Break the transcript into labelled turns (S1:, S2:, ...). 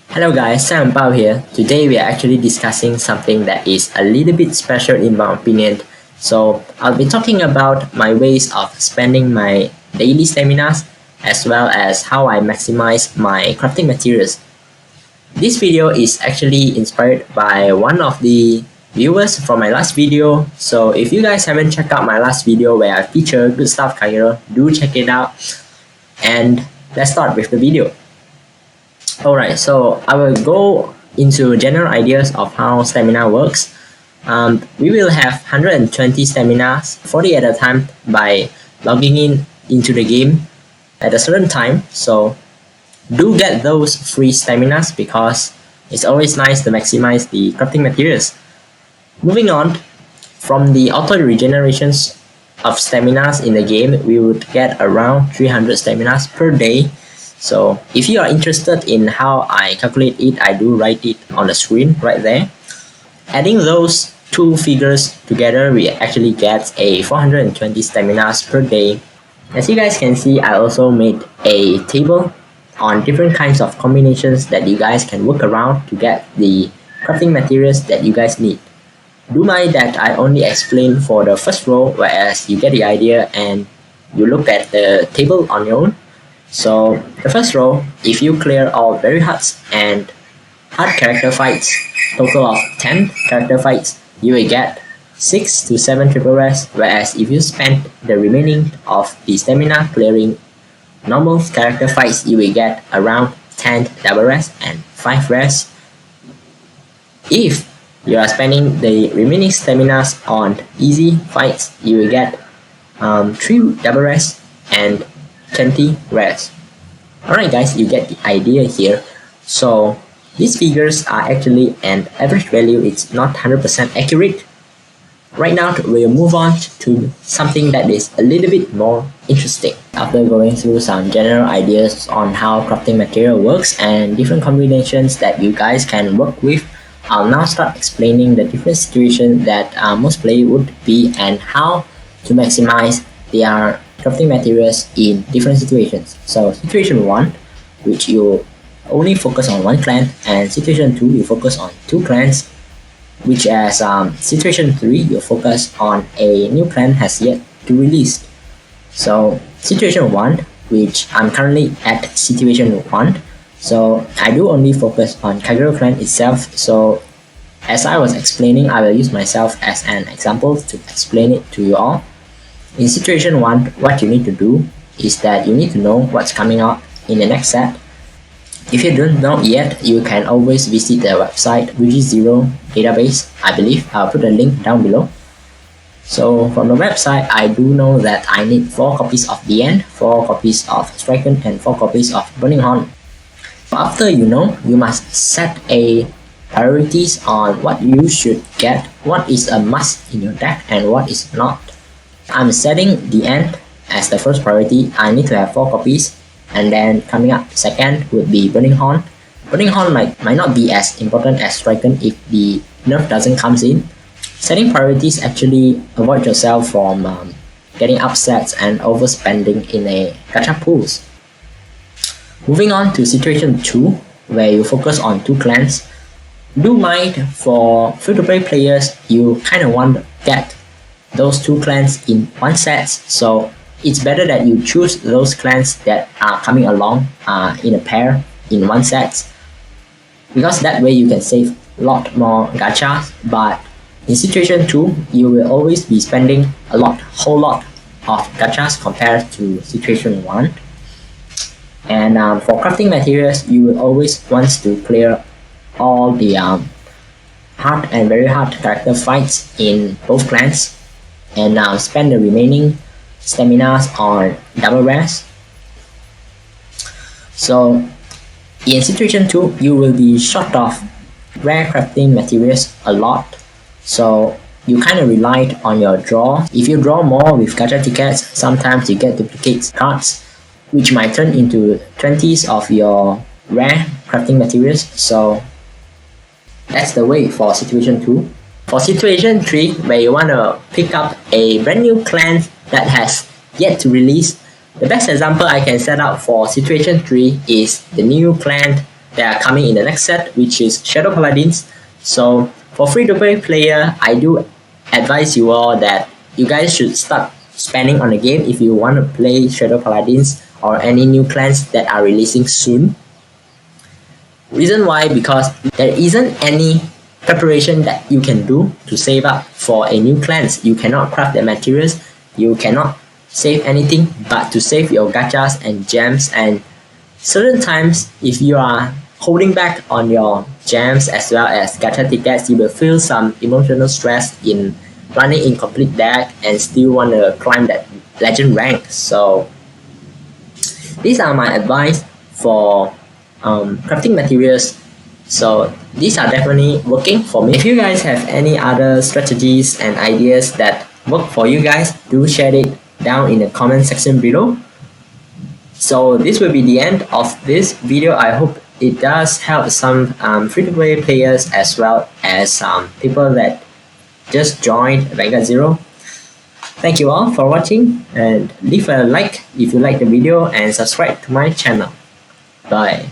S1: Hello guys, Sam Bao here. Today we are actually discussing something that is a little bit special in my opinion. So I'll be talking about my ways of spending my daily staminas as well as how I maximize my crafting materials. This video is actually inspired by one of the viewers from my last video. So if you guys haven't checked out my last video where I feature good stuff Kagero, do check it out. And let's start with the video. Alright, so I will go into general ideas of how stamina works. We will have 120 staminas 40 at a time by logging into the game at a certain time. So do get those free staminas because it's always nice to maximize the crafting materials. Moving on, from the auto regenerations of staminas in the game, we would get around 300 staminas per day. So if you are interested in how I calculate it, I do write it on the screen right there. Adding those two figures together, we actually get a 420 staminas per day. As you guys can see, I also made a table on different kinds of combinations that you guys can work around to get the crafting materials that you guys need. Do mind that I only explain for the first row, whereas you get the idea and you look at the table on your own. So the first row, if you clear all very hards and hard character fights, total of 10 character fights, you will get 6 to 7 triple rest, whereas if you spend the remaining of the stamina clearing normal character fights, you will get around 10 double rest and 5 rest. If you are spending the remaining staminas on easy fights, you will get 3 double rest and 20 rest. Alright guys, you get the idea here. So these figures are actually an average value, it's not 100% accurate. Right now we'll move on to something that is a little bit more interesting. After going through some general ideas on how crafting material works and different combinations that you guys can work with, I'll now start explaining the different situations that most players would be and how to maximize their crafting materials in different situations. So situation 1, which you only focus on one clan, and situation 2, you focus on 2 clans, which as situation 3, you focus on a new clan has yet to release. So situation 1, which I'm currently at situation 1, so I do only focus on Kagero clan itself. So as I was explaining, I will use myself as an example to explain it to you all. In situation 1, what you need to do is that you need to know what's coming out in the next set. If you don't know yet, you can always visit the website Zero database, I believe. I'll put a link down below. So from the website, I do know that I need 4 copies of the End, 4 copies of Striken, and 4 copies of Burning Horn. After you know, you must set a priorities on what you should get, what is a must in your deck and what is not. I'm setting the End as the first priority. I need to have 4 copies, and then coming up second would be Burning Horn. Burning Horn might not be as important as Striken if the nerf doesn't come in. Setting priorities actually avoid yourself from getting upsets and overspending in a gacha pools. Moving on to situation 2, where you focus on 2 clans. Do mind for free-to-play players, you kind of want to get those 2 clans in one set, so it's better that you choose those clans that are coming along in a pair in one set, because that way you can save a lot more gachas. But in situation 2, you will always be spending whole lot of gachas compared to situation 1. And for crafting materials, you will always want to clear all the hard and very hard character fights in both clans, and spend the remaining staminas on double rest. So in situation 2, you will be short of rare crafting materials a lot, so you kind of relied on your draw. If you draw more with gacha tickets, sometimes you get duplicate cards, which might turn into 20s of your rare crafting materials. So that's the way for situation 2. For situation 3, where you want to pick up a brand new clan that has yet to release, the best example I can set up for situation 3 is the new clan that are coming in the next set, which is Shadow Paladins. So for free-to-play player, I do advise you all that you guys should start spending on the game if you want to play Shadow Paladins or any new clans that are releasing soon. Reason why, because there isn't any preparation that you can do to save up for a new clans. You cannot craft the materials, you cannot save anything but to save your gachas and gems, and certain times if you are holding back on your gems as well as gacha tickets, you will feel some emotional stress in running incomplete deck and still want to climb that legend rank. So these are my advice for crafting materials. So these are definitely working for me. If you guys have any other strategies and ideas that work for you guys, do share it down in the comment section below. So this will be the end of this video. I hope it does help some free-to-play players as well as people that just joined Vanguard Zero. Thank you all for watching, and leave a like if you like the video and subscribe to my channel. Bye.